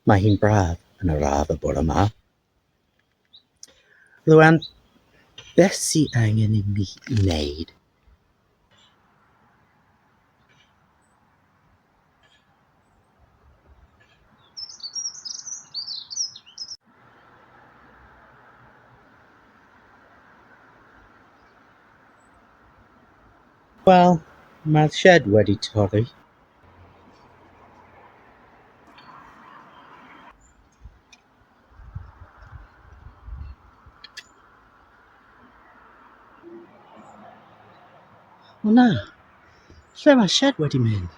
Mae hi'n braf yn yr ardd y bore yma. Rwan, beth sydd angen I mi wneud? Wel, mae'r shed wedi torri. O na, lle mae'r shed wedi mynd?